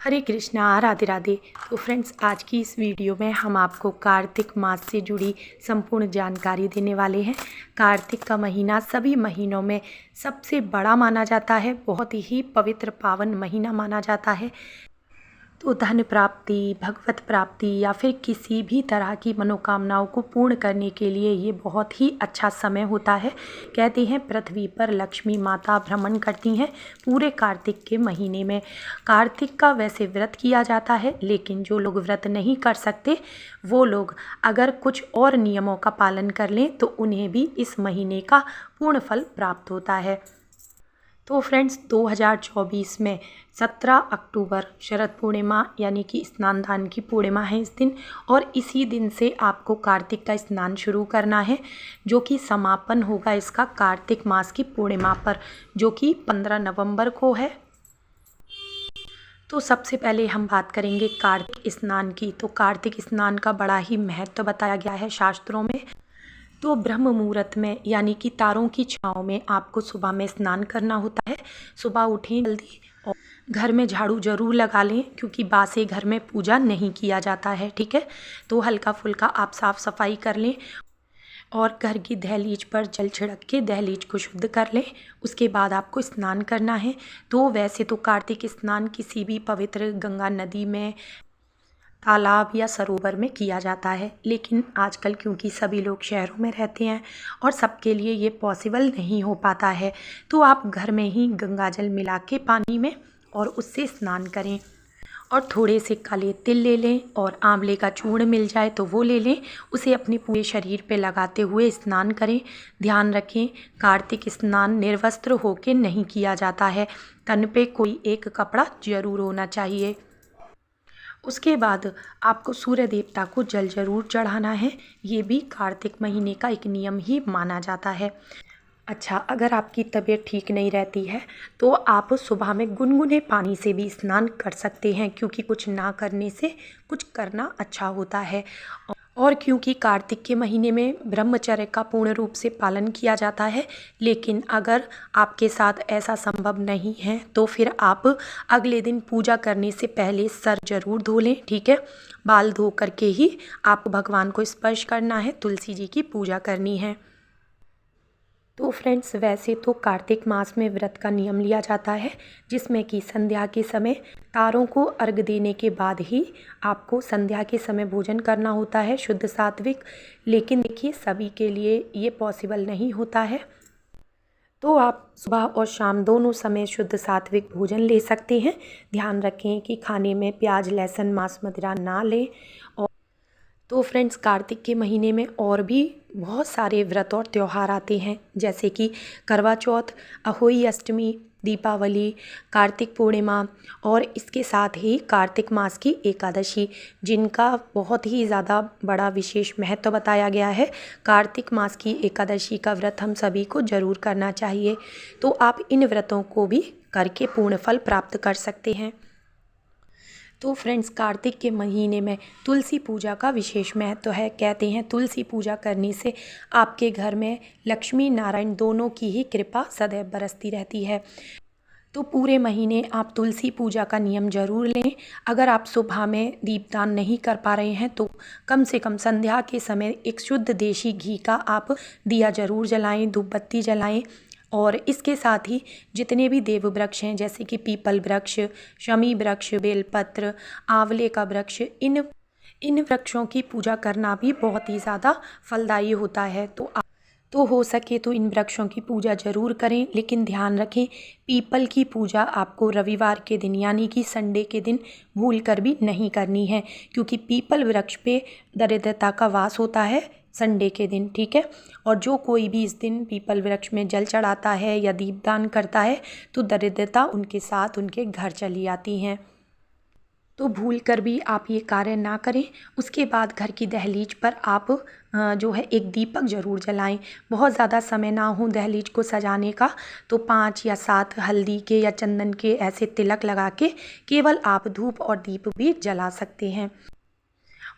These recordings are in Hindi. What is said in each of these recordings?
हरे कृष्णा, राधे राधे। तो फ्रेंड्स, आज की इस वीडियो में हम आपको कार्तिक मास से जुड़ी संपूर्ण जानकारी देने वाले हैं। कार्तिक का महीना सभी महीनों में सबसे बड़ा माना जाता है, बहुत ही पवित्र पावन महीना माना जाता है। तो धन प्राप्ति, भगवत प्राप्ति या फिर किसी भी तरह की मनोकामनाओं को पूर्ण करने के लिए ये बहुत ही अच्छा समय होता है। कहते हैं पृथ्वी पर लक्ष्मी माता भ्रमण करती हैं पूरे कार्तिक के महीने में। कार्तिक का वैसे व्रत किया जाता है, लेकिन जो लोग व्रत नहीं कर सकते वो लोग अगर कुछ और नियमों का पालन कर लें तो उन्हें भी इस महीने का पूर्ण फल प्राप्त होता है। तो फ्रेंड्स, 2024 में 17 अक्टूबर शरद पूर्णिमा यानी कि स्नान दान की पूर्णिमा है इस दिन, और इसी दिन से आपको कार्तिक का स्नान शुरू करना है, जो कि समापन होगा इसका कार्तिक मास की पूर्णिमा पर, जो कि 15 नवंबर को है। तो सबसे पहले हम बात करेंगे कार्तिक स्नान की। तो कार्तिक स्नान का बड़ा ही महत्व बताया गया है शास्त्रों में। तो ब्रह्म मुहूर्त में यानी कि तारों की छाँव में आपको सुबह में स्नान करना होता है। सुबह उठें जल्दी और घर में झाड़ू जरूर लगा लें, क्योंकि बासे घर में पूजा नहीं किया जाता है, ठीक है। तो हल्का फुल्का आप साफ़ सफाई कर लें और घर की दहलीज पर जल छिड़क के दहलीज को शुद्ध कर लें। उसके बाद आपको स्नान करना है। तो वैसे तो कार्तिक स्नान किसी भी पवित्र गंगा नदी में, तालाब या सरोवर में किया जाता है, लेकिन आजकल क्योंकि सभी लोग शहरों में रहते हैं और सबके लिए ये पॉसिबल नहीं हो पाता है, तो आप घर में ही गंगा जल मिला के पानी में और उससे स्नान करें। और थोड़े से काले तिल ले लें और आंवले का चूर्ण मिल जाए तो वो ले लें, उसे अपने पूरे शरीर पे लगाते हुए स्नान करें। ध्यान रखें, कार्तिक स्नान निर्वस्त्र होकर नहीं किया जाता है, तन पे कोई एक कपड़ा जरूर होना चाहिए। उसके बाद आपको सूर्य देवता को जल जरूर चढ़ाना है। ये भी कार्तिक महीने का एक नियम ही माना जाता है। अच्छा, अगर आपकी तबीयत ठीक नहीं रहती है तो आप सुबह में गुनगुने पानी से भी स्नान कर सकते हैं, क्योंकि कुछ ना करने से कुछ करना अच्छा होता है। और क्योंकि कार्तिक के महीने में ब्रह्मचर्य का पूर्ण रूप से पालन किया जाता है, लेकिन अगर आपके साथ ऐसा संभव नहीं है तो फिर आप अगले दिन पूजा करने से पहले सर जरूर धो लें, ठीक है। बाल धो करके ही आप भगवान को स्पर्श करना है, तुलसी जी की पूजा करनी है। तो फ्रेंड्स, वैसे तो कार्तिक मास में व्रत का नियम लिया जाता है, जिसमें कि संध्या के समय तारों को अर्घ देने के बाद ही आपको संध्या के समय भोजन करना होता है, शुद्ध सात्विक। लेकिन देखिए, सभी के लिए ये पॉसिबल नहीं होता है, तो आप सुबह और शाम दोनों समय शुद्ध सात्विक भोजन ले सकते हैं। ध्यान रखें कि खाने में प्याज, लहसुन, मांस, मदिरा ना लें। और तो फ्रेंड्स, कार्तिक के महीने में और भी बहुत सारे व्रत और त्यौहार आते हैं, जैसे कि करवा चौथ, अहोई अष्टमी, दीपावली, कार्तिक पूर्णिमा और इसके साथ ही कार्तिक मास की एकादशी, जिनका बहुत ही ज़्यादा बड़ा विशेष महत्व बताया गया है। कार्तिक मास की एकादशी का व्रत हम सभी को ज़रूर करना चाहिए। तो आप इन व्रतों को भी करके पूर्ण फल प्राप्त कर सकते हैं। तो फ्रेंड्स, कार्तिक के महीने में तुलसी पूजा का विशेष महत्व है। कहते हैं तुलसी पूजा करने से आपके घर में लक्ष्मी नारायण दोनों की ही कृपा सदैव बरसती रहती है। तो पूरे महीने आप तुलसी पूजा का नियम जरूर लें। अगर आप सुबह में दीपदान नहीं कर पा रहे हैं तो कम से कम संध्या के समय एक शुद्ध देशी घी का आप दिया जरूर जलाएं, धूप बत्ती जलाएं। और इसके साथ ही जितने भी देव वृक्ष हैं, जैसे कि पीपल वृक्ष, शमी वृक्ष, बेलपत्र, आंवले का वृक्ष, इन वृक्षों की पूजा करना भी बहुत ही ज़्यादा फलदायी होता है। तो हो सके तो इन वृक्षों की पूजा जरूर करें, लेकिन ध्यान रखें, पीपल की पूजा आपको रविवार के दिन यानी कि संडे के दिन भूल कर भी नहीं करनी है, क्योंकि पीपल वृक्ष पे दरिद्रता का वास होता है संडे के दिन, ठीक है। और जो कोई भी इस दिन पीपल वृक्ष में जल चढ़ाता है या दीपदान करता है तो दरिद्रता उनके साथ उनके घर चली आती हैं। तो भूल कर भी आप ये कार्य ना करें। उसके बाद घर की दहलीज पर आप जो है एक दीपक ज़रूर जलाएं। बहुत ज़्यादा समय ना हो दहलीज को सजाने का, तो 5 या 7 हल्दी के या चंदन के ऐसे तिलक लगा के केवल आप धूप और दीप भी जला सकते हैं।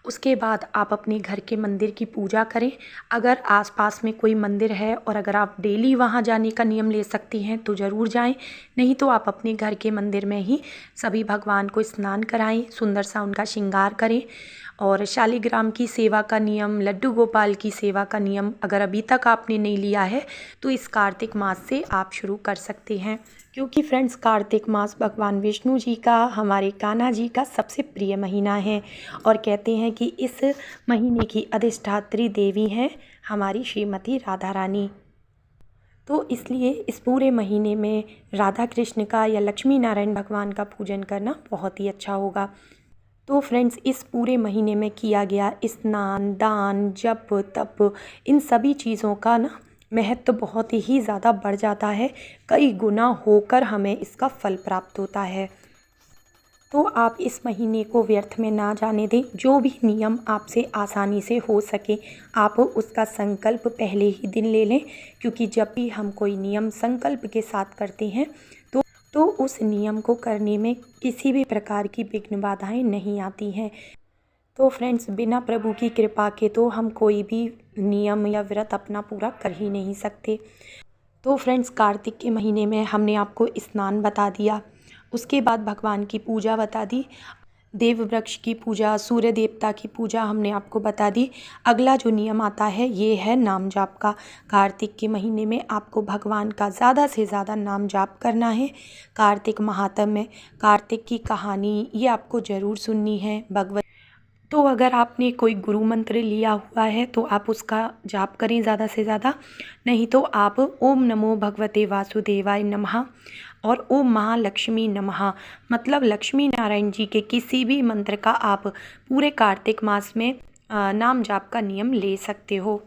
उसके बाद आप अपने घर के मंदिर की पूजा करें। अगर आसपास में कोई मंदिर है और अगर आप डेली वहाँ जाने का नियम ले सकती हैं तो ज़रूर जाएं, नहीं तो आप अपने घर के मंदिर में ही सभी भगवान को स्नान कराएं, सुंदर सा उनका श्रृंगार करें। और शालिग्राम की सेवा का नियम, लड्डू गोपाल की सेवा का नियम अगर अभी तक आपने नहीं लिया है तो इस कार्तिक मास से आप शुरू कर सकते हैं, क्योंकि फ्रेंड्स कार्तिक मास भगवान विष्णु जी का, हमारे कान्हा जी का सबसे प्रिय महीना है। और कहते हैं कि इस महीने की अधिष्ठात्री देवी हैं हमारी श्रीमती राधा रानी। तो इसलिए इस पूरे महीने में राधा कृष्ण का या लक्ष्मी नारायण भगवान का पूजन करना बहुत ही अच्छा होगा। तो फ्रेंड्स इस पूरे महीने में किया गया स्नान, दान, जप, तप, इन सभी चीज़ों का ना महत्व बहुत ही ज़्यादा बढ़ जाता है, कई गुना होकर हमें इसका फल प्राप्त होता है। तो आप इस महीने को व्यर्थ में ना जाने दें। जो भी नियम आपसे आसानी से हो सके आप उसका संकल्प पहले ही दिन ले लें, क्योंकि जब भी हम कोई नियम संकल्प के साथ करते हैं तो उस नियम को करने में किसी भी प्रकार की विघ्न बाधाएं नहीं आती हैं। तो फ्रेंड्स बिना प्रभु की कृपा के तो हम कोई भी नियम या व्रत अपना पूरा कर ही नहीं सकते। तो फ्रेंड्स कार्तिक के महीने में हमने आपको स्नान बता दिया, उसके बाद भगवान की पूजा बता दी, देव वृक्ष की पूजा, सूर्य देवता की पूजा हमने आपको बता दी। अगला जो नियम आता है ये है नाम जाप का। कार्तिक के महीने में आपको भगवान का ज़्यादा से ज़्यादा नाम जाप करना है। कार्तिक महात्म्य, कार्तिक की कहानी ये आपको ज़रूर सुननी है। भगवत तो अगर आपने कोई गुरु मंत्र लिया हुआ है तो आप उसका जाप करें ज़्यादा से ज़्यादा, नहीं तो आप ओम नमो भगवते वासुदेवाय नमः और ओम महालक्ष्मी नमः, मतलब लक्ष्मी नारायण जी के किसी भी मंत्र का आप पूरे कार्तिक मास में नाम जाप का नियम ले सकते हो।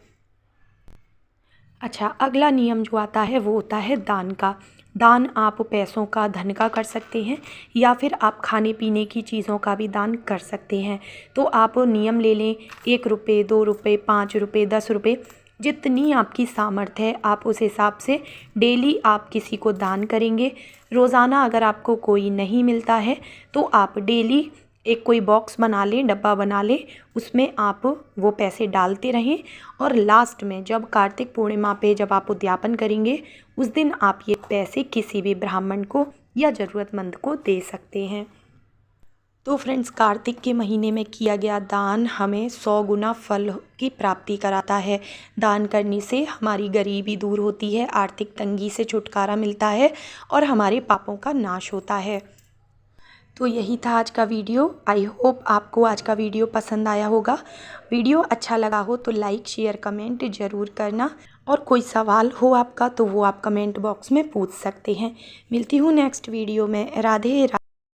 अच्छा, अगला नियम जो आता है वो होता है दान का। दान आप पैसों का, धन का कर सकते हैं या फिर आप खाने पीने की चीज़ों का भी दान कर सकते हैं। तो आप नियम ले लें, 1 रुपये, 2 रुपये, 5 रुपये, 10 रुपये, जितनी आपकी सामर्थ्य है आप उस हिसाब से डेली आप किसी को दान करेंगे। रोज़ाना अगर आपको कोई नहीं मिलता है तो आप डेली एक कोई बॉक्स बना लें, डब्बा बना लें, उसमें आप वो पैसे डालते रहें और लास्ट में जब कार्तिक पूर्णिमा पे जब आप उद्यापन करेंगे उस दिन आप ये पैसे किसी भी ब्राह्मण को या ज़रूरतमंद को दे सकते हैं। तो फ्रेंड्स कार्तिक के महीने में किया गया दान हमें 100 गुना फल की प्राप्ति कराता है। दान करने से हमारी गरीबी दूर होती है, आर्थिक तंगी से छुटकारा मिलता है और हमारे पापों का नाश होता है। तो यही था आज का वीडियो। आई होप आपको आज का वीडियो पसंद आया होगा। वीडियो अच्छा लगा हो तो लाइक, शेयर, कमेंट ज़रूर करना और कोई सवाल हो आपका तो वो आप कमेंट बॉक्स में पूछ सकते हैं। मिलती हूँ नेक्स्ट वीडियो में। राधे राधे।